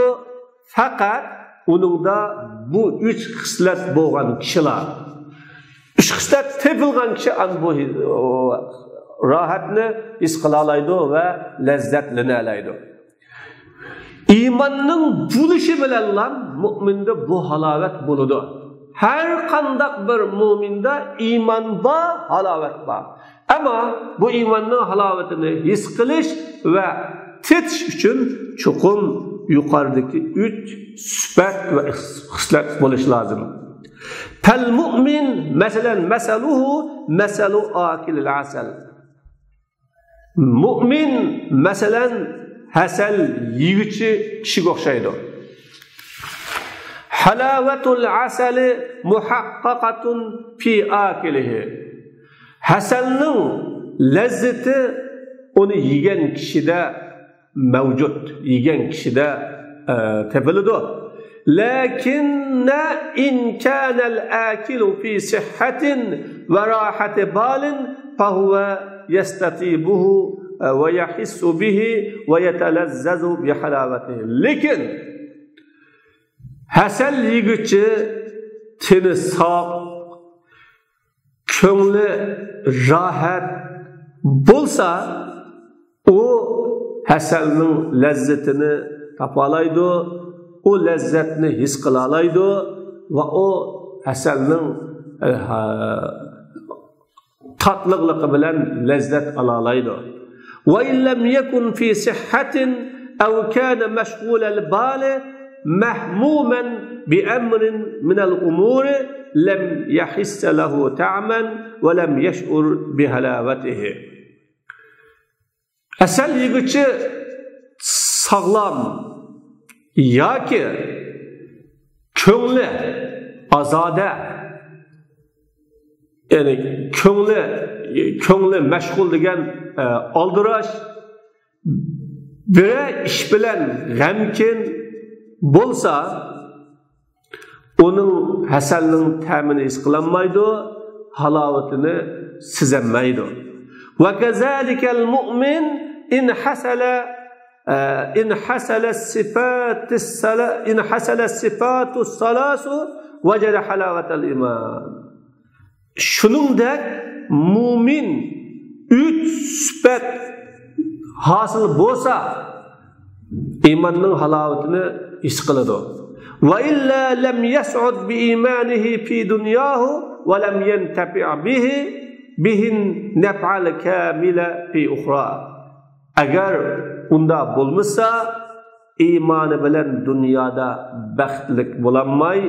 Fakat onunda bu üç xislat bo'lgan kishilar, üç xislat tepilgan kishi bu rohatni his qila oladi va lazzatlana oladi. İmanның bo'lishi bilan mu'minda bu halovat bo'ladi. Her qandaq bir mu'minda iman bor, halovat bor. Ama bu imanның halovatini his qilish va tetish uchun chuqur yuqoridagi 3 sifat va xislat bo'lish lozim. Fal mu'min masalan masaluhu masalu akilil asal. Mu'min masalan hasal yig'ichi kishiga o'xshaydi. Halavatul asali muhaqqaqatun fi akilihi. Hasalning lazzati onu yegan kishida mavjud, yegan kishida topiladi. Lakinna in kana al-akilu fi sihhatin wa rahati balin fa huwa yastatibuhu ve yahissu bihi ve yetelazzazu bi halavatihi. Lekin hasal yig'ichi tini sog', ko'ngli rahat bo'lsa, o hasalning lazzatini topalaydi, o lazzatni his qila oladi va o hasalning tatlılıq bilan lazzat ala oladi. Ve illem yekun fi sihhatin ev kana meşgul el-bal mahmuman bi emrin min el-umur lem yahiss lahu ta'man ve lem yeş'ur bi halavatihi. Asal yig'ichi sağlam yoki ko'ngli azoda, yani ko'ngli mashg'ul degan oldirash, bir ish bilan g'amkin bo'lsa, uning hasalning ta'mini his qilinmaydi, halovatini sezmaydi. Va kazalikal mu'min in hasala sifatu salasu vajada halavatal iman. Shuningdek mu'min 3 sifat hosil bo'lsa, imanning halovatini his qiladi. Va illa lam yas'ud bi imanihi fi dunyahu va lam yantafi' bihin naf'al kamila fi ukhra. Agar unda bo'lmasa, iymoni bilan dunyoda baxtlik bo'lanmay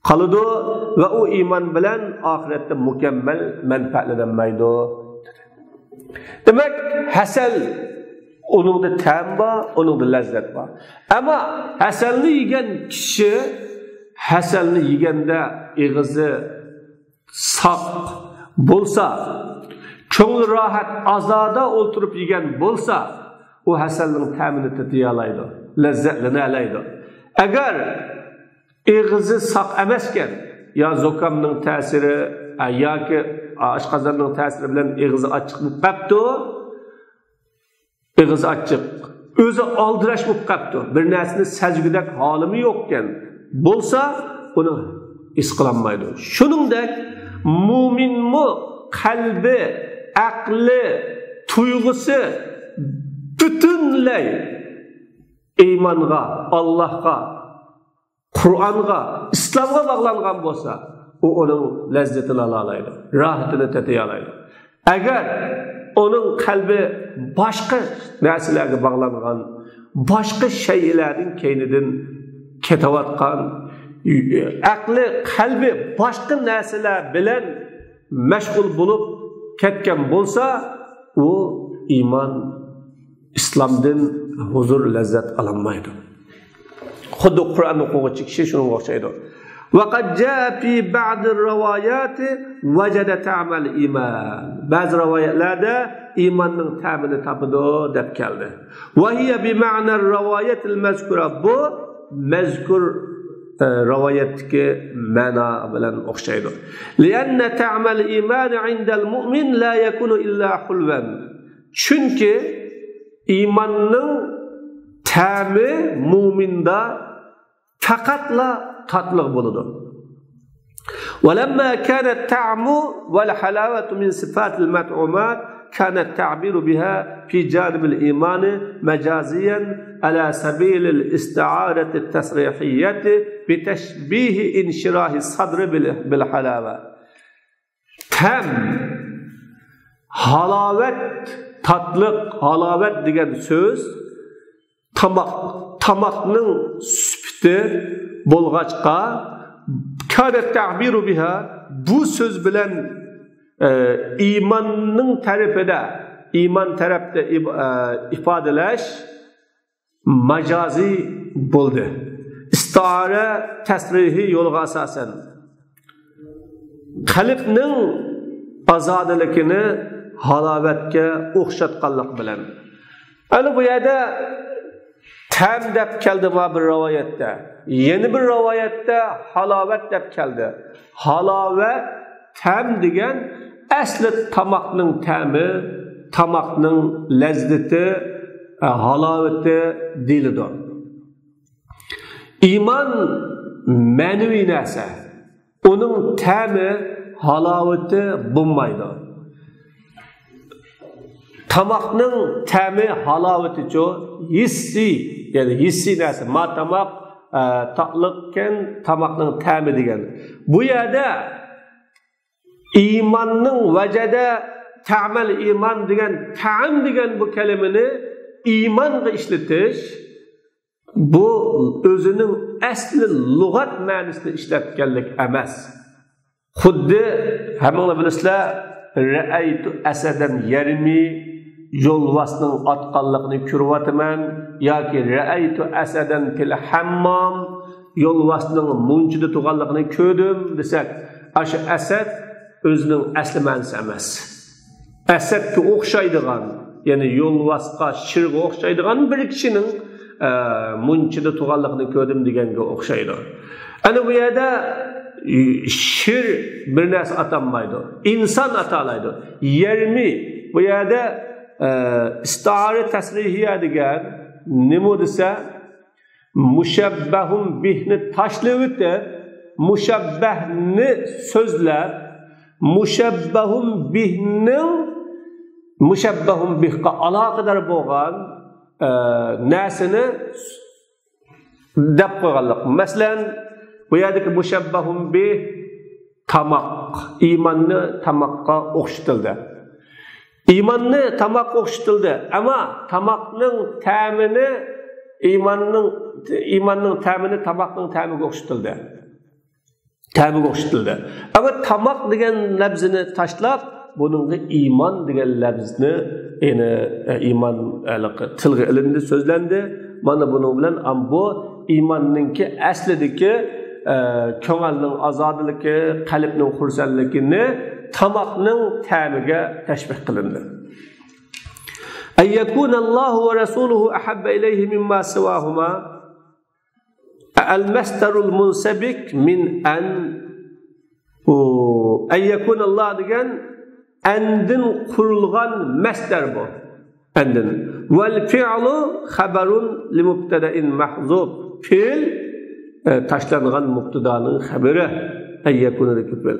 qoladi va u iymon bilan oxiratda mukammal manfaatlanmaydi. Demak, hasal onunda ta'm bor, onunda lazzat bor. Ammo hasalni yegan kishi hasalni yeganda ig'izi saq bo'lsa, ko'ngli rohat azoda o'ltirib yegan bo'lsa, u hasalning ta'mini tatiya oladi, lazzatlana oladi. Agar ig'izi saq emaskan, ya zokamning ta'siri yoki oshqozonning ta'siri bilan ig'izi ochiq bo'lib qolibdi, ig'izi ochiq, o'zi oldirash bo'lib qolibdi, bir narsani sajgudak holimi yo'qkan bo'lsa, uni his qilolmaydi. Shuningdek, mu'minmi qalbi, aqli, tuyg'usi butunlay iymonga, Allohga, Qur'onga, islomga bog'langan bo'lsa, u uning lazzatini ola oladi, rohatini tatiya oladi. Agar uning qalbi boshqa narsalarga bog'langan, boshqa shaylarning keynidan ketayotgan, aqli, qalbi boshqa narsalar bilan mashg'ul bo'lib ketgan bo'lsa, u iymon, islomdan huzur, lazzat olmaydi. Xuddi Qur'on o'quvchi kishi shunga o'xshaydi. Vaqad jaa fi ba'd ar-riwayat wajada ta'mal iman. Ba'zi rivoyatlarda iymonning ta'mini topdi deb keldi. Va hiya bi ma'na ar-riwayat al-mazkura. Bu mazkur rivoyatga ma'no bilan o'xshaydi. Lianna ta'mal iman 'inda al-mu'min la yakunu illa hulwan. Chunki iymonning ta'mi mu'minda faqatla tatlı buludu. وَلَمَّا كَانَ التَّعْمُ وَالْحَلَاوَةُ مِنْ صِفَاتِ الْمَطْعُومَاتِ كان التعبير بها في جانب الإيمان مجازيا على سبيل الاستعارة التصريحية بتشبيه انشراح الصدر بالحلاوة. Tem, halavet, tatlık, halavet diyen söz tamakның süpti bolğaçqa kana ta'biru biha bu söz bilen imanның tarafida, iman tarafda ifadeleş macazi buldu. İstare tasrihi yolga asasen qalbning azadiligini halavetke o'xshatganlik bilan. Ana bu yerda tam deb keldi bir rivoyatda. Yeni bir rivoyatda halavet deb keldi. Halavet tam degan asli tamakның ta'mi, tamakның lezzeti, halaveti deyiladi. İman ma'naviy narsa. Onun ta'mi, halaveti bo'lmaydi. Tamakның ta'mi, halaveti cho hissi, yani hissi narsa. Ma tamak tatlıkken tamakның ta'mi degan. Bu yerda imanның vacada ta'mal iman degan ta'am degan bu kelimeni imanға işletiş bu özünün asli lügat ma'nosida ishlatganlik emas. Xuddi hammalar bilasizlar ra'aytu asadan yarmi yo'lvasning otqanligini ko'ryapman yoki ra'aytu asadan fil hammam yo'lvasning munchida turganligini ko'rdim desak, o'sha asad özünün asli ma'nosi emas. Asadga o'xshaydigan, ya'ni yo'lvasqa, shirga o'xshaydigan bir kishining munchida turganligini ko'rdim deganga o'xshaydi. Ana bu yerda shir bir narsa atanmaydi. İnsan atalaydi. Yermi bu yerda istare tasrihiya degan nima desa mushabbahun bihni tashlabdi. Mushabbahni so'zlab mushabbahun bihning mushabbahun bihga aloqador bo'lgan narsani deb qo'yganlik. Masalan, bu yerdagi mushabbahun bih tamaq, iymonni tamoqqa o'xshatildi. Iymonni tamoqqa o'xshatildi, ammo tamoqning ta'mini iymonning ta'mini tamoqning ta'miga o'xshatildi. Ta'miga o'xshatildi. Ama tamoq degan lafzini tashlab, buningga iymon degan lafzni, ya'ni iymon tilga ilindi, so'zlandi. Mana buning bilan bu iymonninki aslidagi ko'ngilning ozodligi, qalbning xursandligini tamoqning ta'miga tashbih qilindi. Ay yakunallohu va rasuluhu ahabba ilayhi mimma siwahuma al-masdarul munsabik min an ayyakunallah degan andin qurilgan masdar bu. Andin vel fi'lu xabarun li mubtada'in mahzub. Fi'l tashlangan mubtadaning xabari ayyakunadagi fi'l.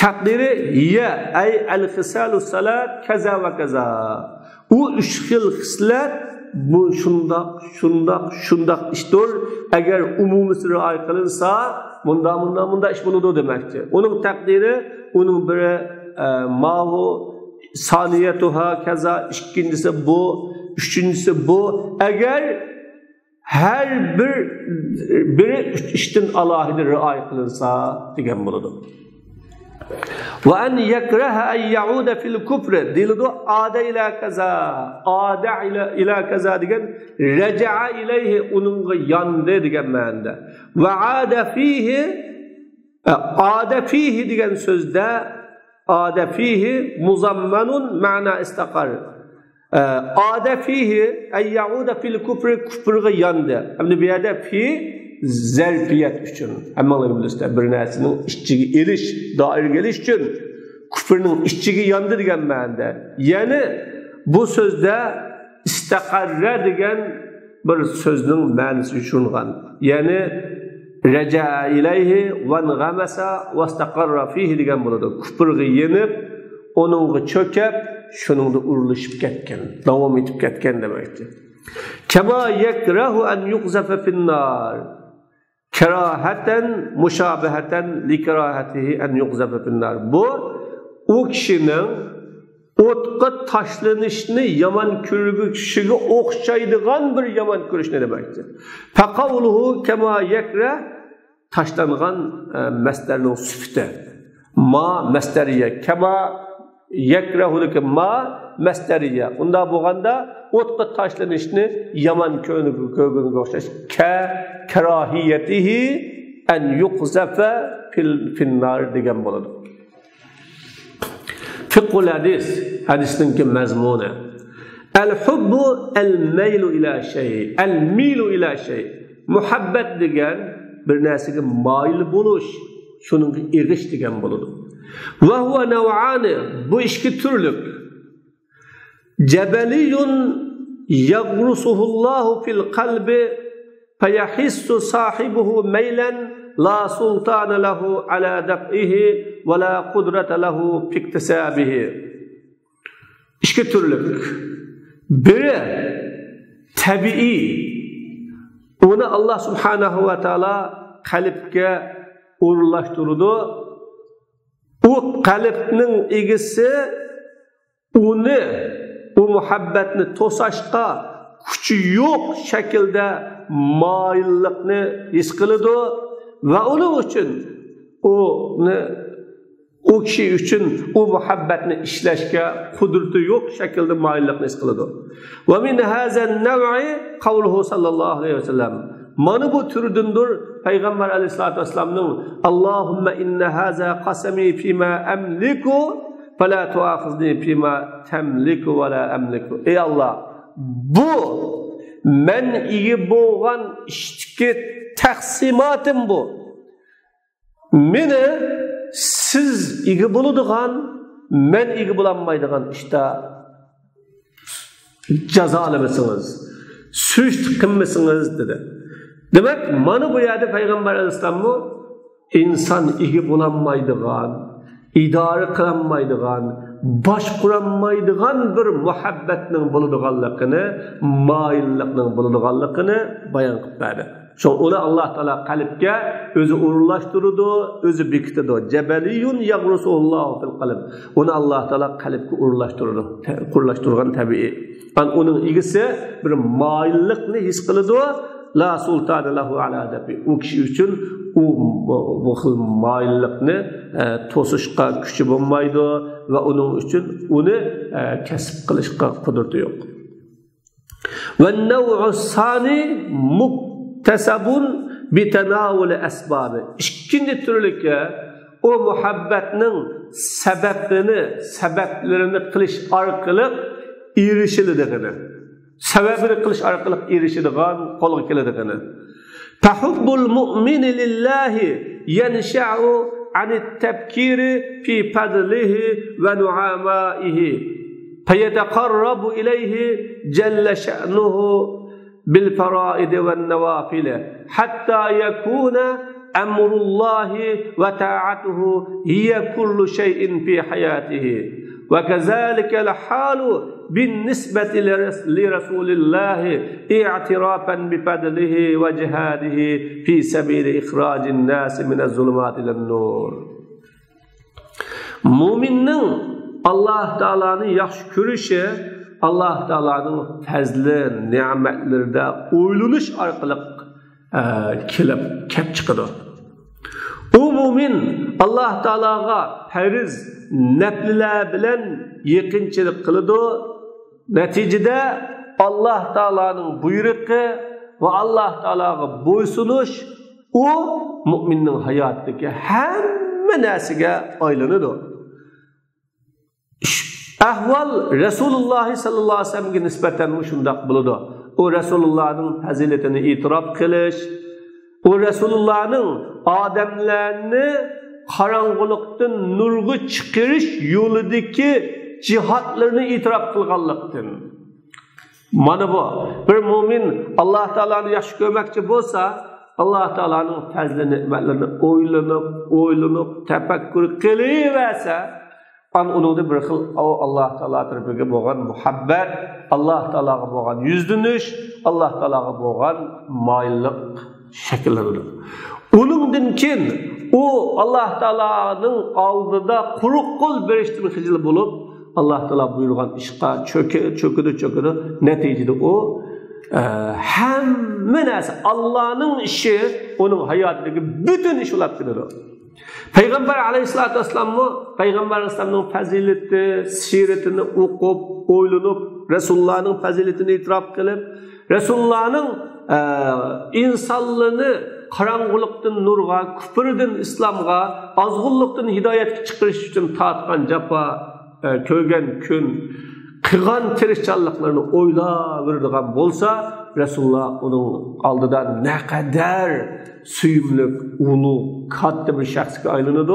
Taqdiri ya ay al-khisalu salat kaza va kaza. U üç xil xislat bu şundaq işdir. Eğer umumisi riayet kılınsa bunda iş buludu demektir. Onun takdiri, onun biri mahu saniyatuha kaza, ikincisi bu, üçüncüsü bu. Eğer her biri iştin alahide riayet kılınsa degen buludu. Ve en yekraha en yauda fil kufre dilidu ada ila kaza, ada ila kaza degen reca'a ileyhi onunla yandı degen ma'nda. Ve ada fihi degen sözde ada fihi muzammanun ma'na istakar. Ada fihi en yauda fil kufre kufrga yandı. Hem bir yerde fi zerfiyet üçün. Hemen bilisizler bir nersinin işçiyi eriş, dair geliş için küfrünün işçiyi yandı degen ma'nda. Yani bu sözde istakarra degen bir sözün ma'nosi tushungan. Yani raja ilayhi va ghamasa wastaqarra fihi degan bo'ladi. Kufrga yenib, onunga cho'kib, shuningda urilishib ketgan, davom etib ketgan demakdir. Kama yakrahu an yuqzafa fin-nar. Karahatan mushabahatan likarahatihi an yuqzafa fin-nar. Bu o kishining o'tqa tashlanishni yomon ko'rgushiga o'xshaydigan bir yomon ko'rishni demakdir. Faqawluhu kama yakra tashlangan masdarning sifati. Ma masdariya kama yakrahulika ma masdariya. Unda bo'lganda o'tqa tashlanishni yomon ko'rganga o'xshash. Ka karahiyatihi an yuqzafa fin-nar degan bo'ladi. Fiqhul hadis, hadisninki mazmuni. Al-hubbu al-maylu ila shay, al-milu ila shay. Muhabbat degan bir narsaga moyil bo'lish, shuning erish degan bo'ladi. Va huwa naw'ani, bu ikki turlik. Jabaliyun yaghrusuhu Allahu fil qalbi fayahissu sahibuhu maylan la sultana lahu ala daf'ihi ve la kudrata lahu fiktisabihi. İki türlük. Biri tabii. Onu Allah subhanahu ve taala kalpke uğurlaştırdı. O kalpnin egisi onu, o muhabbetini tosaşka küçü yok şekilde maillikni his qiladi ve onun için o kişi için o muhabbetni ishlashga kudreti yok şekilde maillikni his qiladi. Ve min hazan naw'i qawluhu sallallahu aleyhi ve sellem. Mana bu türüdündür Peygamber aleyhissalatu vesselam'ın Allahümme inne haza qasami fima emliku fela tuakhidni fima temliku ve la emliku. Ey Allah, bu men iyi bo'lgan ishdagi taqsimotim bu. Meni siz iyi bo'ladigan, men iyi bo'lanmaydigan ishda jazolamasınız, suiqasd qilmasınız dedi. Demek mana bu yerda Peygamber Aleyhisselam'ı insan iyi bo'lanmaydigan, idare qilinmaydigan, baş quranmaydigan bir muhabbetning bo'ladiganligini, moyillikning bo'ladiganligini bayon qilib berdi. Şoň onu Allah Taala qalbga o'zi urulashtirdi, o'zi bekitdi. Jabaliyun yagrusullahu fil qalb. Onu Allah Taala qalbga urulashtirdi, qurlashtirgan tabii. Onun egisi bir moyillikni his qiladi. La sultana lahu ala dafi. O kishi uchun bu xil moyillikni to'sishga kuchi bo'lmaydi ve onun uchun uni kasb qilishga qudrati yo'q. Ve nev'u sani muktasabun bi tanawul asbab. İkinci türlükü o muhabbetning sebeplerini qilish orqali erishiladigan. Sebebini qilish orqali erishadigan, qo'lga keladigan. Tahubbul mu'min lillahi yansha'u an at-tabkir fi fadlihi wa nu'amaihi fayataqarrabu ilayhi jalla sha'nuhu bil fara'id wan nawafil hatta yakuna amrullahi wa ta'atuhu hiya kullu shay'in fi hayatihi. وكذلك الحال بالنسبة لرسول الله اعترافا بفضله وجهاده في سبيل إخراج الناس من الظلمات إلى النور. Müminin Allah Taala'nı yaxşı görüşü, Allah Taala'nın fazlı nimetlerinde uylunuş arqali kelib chiqadi. O mümin Allah Taala'ga fariz naflilar bilan yaqinchilik qiladi. Neticede Allah Taala'nın buyrug'i ve Allah Taala'ga bo'ysunish o müminning hayotidagi hamma narsaga aylanadi. Ahval Resulullah sallallahu aleyhi ve sellem'e nisbeten shundoq bo'ladi. O Resulullah'ın faziletini itiraf qilish, o Resulullah'ın adamlarni qarang'ulikdan nurga chiqarish yo'lidagi jihatlarni itiraf qilganlikdan. Mana bu bir mu'min Allah Taolani yaxshi ko'rmoqchi bo'lsa, Allah Teala'nın fazla nimetlerini oylanıp tefekkür kılıverse, onun da bir xil Allah Teala tarafından bo'lgan muhabbet, Allah Teala'ga bo'lgan yüzdünüş, Allah Teala'ga bo'lgan mayillik şekillenir. Onundan keyin o Allah Teala'nın aldıda quruq qol berishdan xijil bo'lib, Allah Teala buyurgan ishqa çöküdü. Neticede o hamma narsa Allah'ın işi, onun hayatındaki bütün iş olab keladi. Peygamber Aleyhisselatü Vesselam'ı, Peygamber Aleyhisselam'ın fazileti, siretini okup, oylanıp, Resulullah'ın faziletini itiraf kılıp, Resulullah'ın insanlığını karanlıktan nurga, küfürden İslam'a, azgınlıktan hidayetke çıkırış için tatkan japa, kögen gün, kıgan tirişçallıklarını oylaverdiğen bolsa, Resulullah onun aldıdan ne kadar süyümlük, ulu, katlı bir şahsıka aylanıdı.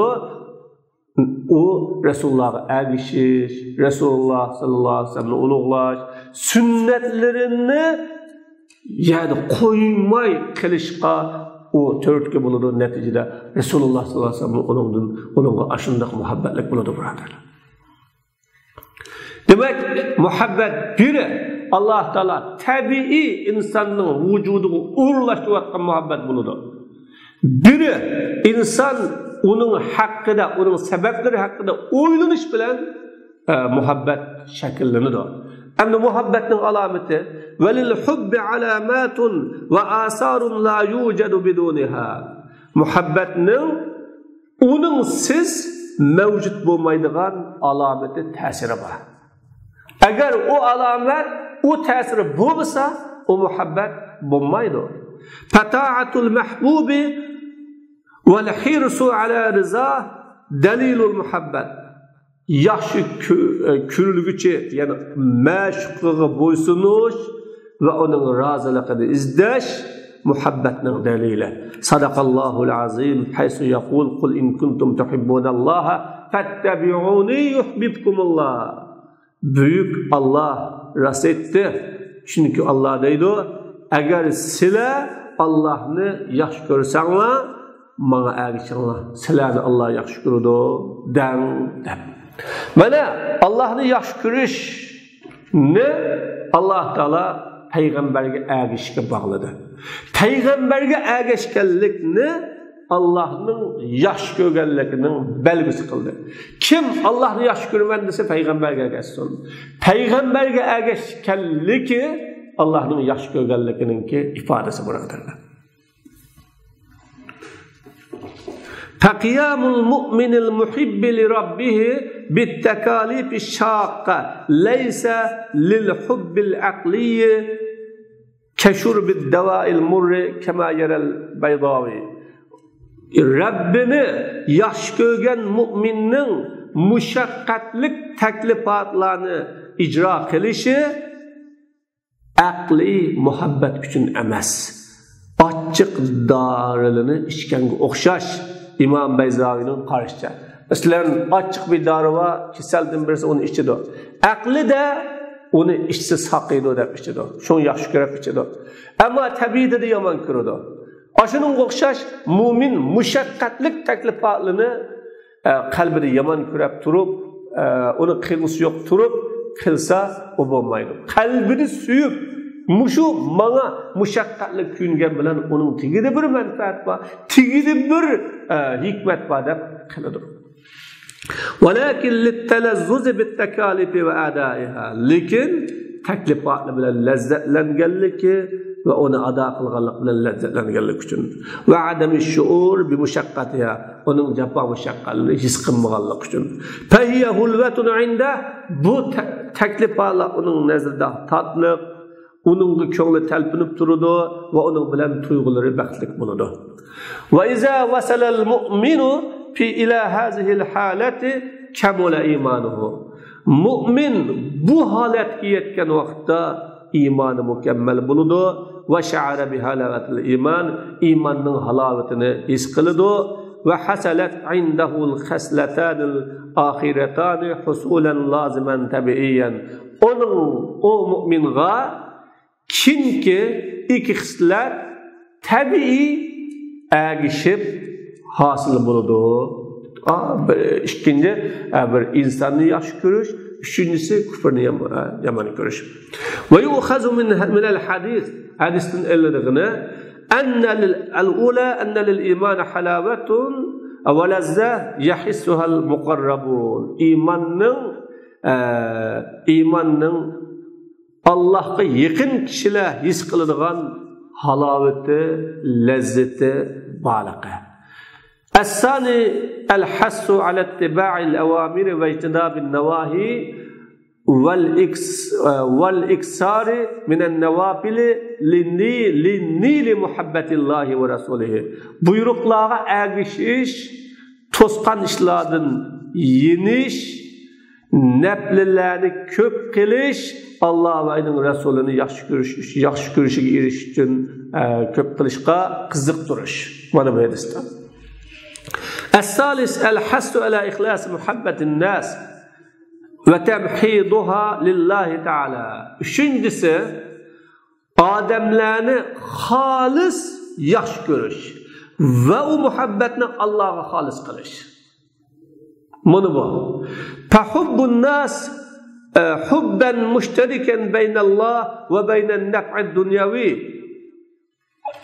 O Resulullah'a ergişiş, Resulullah sallallahu aleyhi ve sellem'le uluglaş, sünnetlerini yani koymay kılışqa o törtke buludu neticede Resulullah sallallahu aleyhi ve sellem onunla aşındak muhabbetlik buludu buradır. Demek muhabbet biri Allah Teala tabii insanın vücudunu uğurlaştırılan muhabbet buludu. Biri insan onun hakkında, onun sebepleri hakkında oylanış bilen muhabbet şekillenir. Ama muhabbetin alameti velil hubbi alamatun ve asarun la yucedu biduniha. Muhabbetinin onun siz mevcut bulmaydıgan alameti tesiri var. Eğer o alamet, o tesiri bulmasa, o muhabbet bulmaydı. Fata'atul mahbubi vel hirsu ala rıza delilul muhabbet. Yaxşı kürülgüçü, yani meşgığı boysunuş ve onun razılıqını izdeş, muhabbetinin delili. Sadakallahul azim, haysu yakul, kul in kuntum tuhibbunallaha, fettebi'uni yuhbibkumullah. Büyük Allah rasetti. Çünkü Allah deydi, eğer sile Allah'ını yaxşı görsenler, bana erişenler. Sileni Allah yaxşı görüdü, den. Mana Allah'ını yaxşı görüş ne Allah Teala peygamberge ergişke bağladı. Peygamberge ergişkenlik ne Allah'ın yaxşı görgenlikinin belgisi kıldı. Kim Allah'ını yaxşı görmen dese peygamberge ergişsin. Peygamberge ergişkenlik Allah'ın yaxşı görgenlikinin ki ifadesi bırakırlar. فَقِيَامُ الْمُؤْمِنِ الْمُحِبِّ لِرَبِّهِ بِالتَّكَالِفِ الشَّاقَّةِ لَيْسَ لِلْحُبِّ الْعَقْلِيِّ كَشُرْبِ الدَّوَاءِ الْمُرِّ كَمَا يَرَى الْبَيْضَاوِي. Rabbini yaxşı görgen müminin müşakkatlik teklifatlarını icra kılışı akli muhabbet üçün emas. Açık darılını içkenge okşaş İmam Beyzavi'nin karşıca. Mesela açık bir darı var, kiselden birisi onu içidir. Akli de onu içsiz hakkıydı dep içidir. Şunu yaxşı görüp içidir. Ama tabiide de yaman kırıdır. Aşının okşaş mümin müşakkatlik teklifatlarını kalbini yaman görüp durup, onu kılgısı yok durup, kılsa o olmaydı. Kalbini süyüp, muşu bana müşakkatli kuyungen bilen onun tigide bir menfaat var, tigide bir hikmet var dep kılıdır. وَلَكِنْ لِلْتَلَزُّزِ بِالتَّكَالِفِ وَاَدَائِهَا. Lekin teklifatlı bilen lezzetlengenlik ve onu ada kılganlık bilen lezzetlengenlik için. وَعَدَمِ الشُّعُورِ بِمُشَقَّتِهَا. Onun capa müşakkalını his kılmaganlık için. فَهِيَ هُلْوَةٌ عِنْدَهِ. Bu teklifatlı onun nezdinde tatlık, onun köngli telpinip durudu ve onun bilen tuyguları baxtlik buludu. وَاِذَا وَسَلَ الْمُؤْمِنُ fi ila hazihil halati kamula imanuhu. Mümin bu haletki yetken vaxtda imanı mükemmel buludu ve şa'ara bi halavatil iman, imanın halavetini his kılıdu ve hasalat indahul hasletanil ahiretani husulen lazimen tabiiyen. O müminga kinki iki hisler tabii ergişip hasıl buludu. İkinci bir insanı yaş görüş, üçüncüsü küfürünü yaman görüş. Ve yu'khazu minel hadisten ellediğine enne lil iman halavetun ve lezze yahissuhal muqarrabun. İmanның Allah'a yakın kişiler his kılıdığan halaveti, lezzeti balıqı. Es-sani el-hassu ala ittiba'il awamir ve ijtinabin nevahi vel-iksari minen nevafili linnili muhabbetillahi ve rasulihi. Buyruklara ergişiş, toskan işlerden yeniş, neplilerini köp kılış, Allah ve ayının Resulünü yaxşı görüşüge eriş için köp kılışqa kızık duruş. Mana bu hadisde. Es-salis el-hassu ala ihlas muhabbetin nas ve temhiduha lillahi Teala. Üçüncüsü adamlarını halis yaxşı görüş ve o muhabbetini Allah'a halis kılış. Bunu bu. Tahubbun nas hubben müşteriken beynallah ve beynen nef'id dünyavi.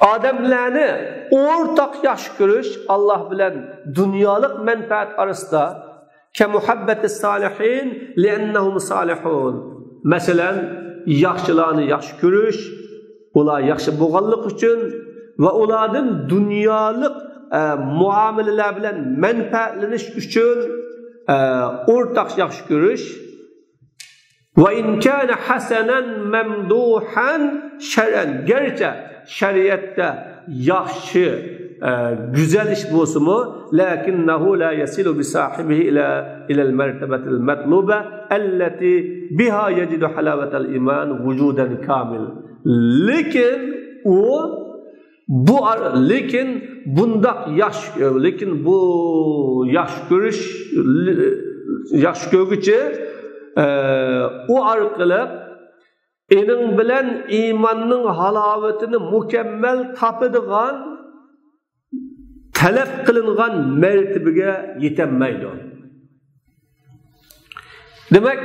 Adamlarını ortak yaş görüş Allah bilen dünyalık menfaat arasında ke muhabbeti salihin li'ennehum salihun. Mesela yaxşılarını yaş görüş, ular yaxşı boğallık için ve ulardan dünyalık muameleler bilen menfaatleniş için ortak yaş görüş. Ve in kana hasanan memduhan şer'en. Gerçi şeriatte yaxşı, güzel iş bolsumu, lakinnehu la yasilu bi sahibihi ila'l mertebetil matlube elleti biha yecidu halavetel iman vücuden kamil. Lekin bu yaş görgüçü o arqılıq enin bilen imanның halavetini mükemmel tapıdığan talep kılıngan mertebege yetemeydi. Demek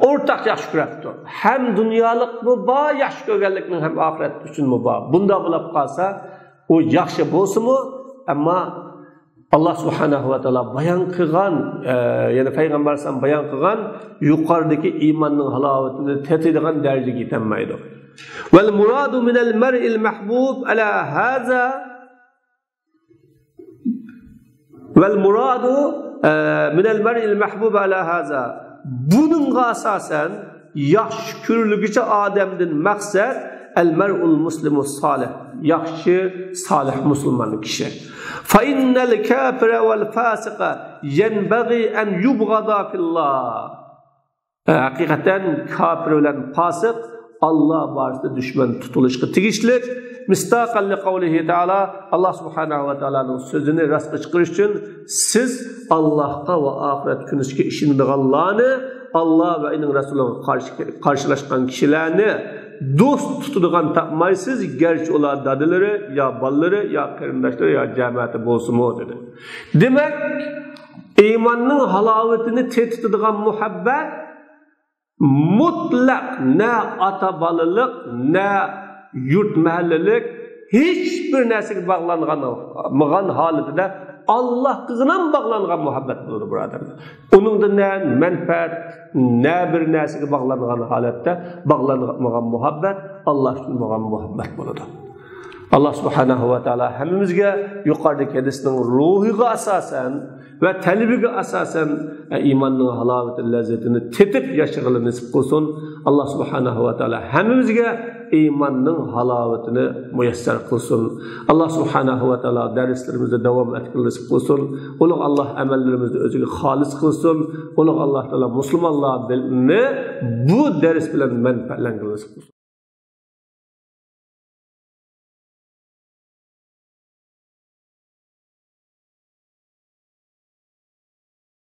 ortak yaş görüptür. Hem dünyalık mı ba, yaş görgenliknin hem ahiret üçün mü ba. Bunda bulap kalsa o yaxşı bolsu mu, ama Allah subhanahu ve ta'ala bayan kılgan, yani Peygamber sallam bayan kılgan yukarıdaki imanın halavetini tetidiğen derece gitenmeydi. Vel muradu minel mer'il mahbub ala haza vel muradu minel mer'il mahbub ala haza. Bunun asasen yaxşı körülügüçe ademdin maksat el mer'ul muslimu salih. Yaxşı salih musulman kişi. فَاِنَّ الْكَافِرَ وَالْفَاسِقَ يَنْبَغِي اَنْ يُبْغَضَا فِي اللّٰهِ. Hakikaten kafir olan fasık Allah barışta düşman tutuluşu tigişlik. Mistakal li kavlihi Teala, Allah subhanahu ve Teala'nın sözünü rastga çıkırış için siz Allah'a ve ahiret günüske işindiğanlarını, Allah ve ayının Resulü'nün karşılaşkan kişilerini dost tutuduğun tapmaysız, gerçi olar dadıları, ya balları, ya karındaşları, ya cemaati bolsumu dedi. Demek, imanın halavetini tehditduğun muhabbet, mutlak ne atabalılık, ne yurt mahallelik, hiçbir nesik bağlanğan halinde Allah kızınan bağlanğan muhabbet bulur buradan. Onun da ne menfaat, ne bir nesik bağlanğan halette bağlanğan muhabbet, Allah için bağlanğan muhabbet bulur. Allah subhanahu ve Teala hemimizge yukarıdaki hadisinin ruhiga asasen ve talebiga asasen imanın halavetin lezzetini tetip yaşayalı nasip kılsın. Allah subhanahu ve Teala hemimizge imanın halavetini müyesser kılsın. Allah subhanahu ve Teala derslerimizde devam etkili nasip kılsın. Onu Allah amellerimizde özüge halis kılsın. Onu Allah Teala Müslümanlığa bilini bu ders bilen menfaatlen kılsın.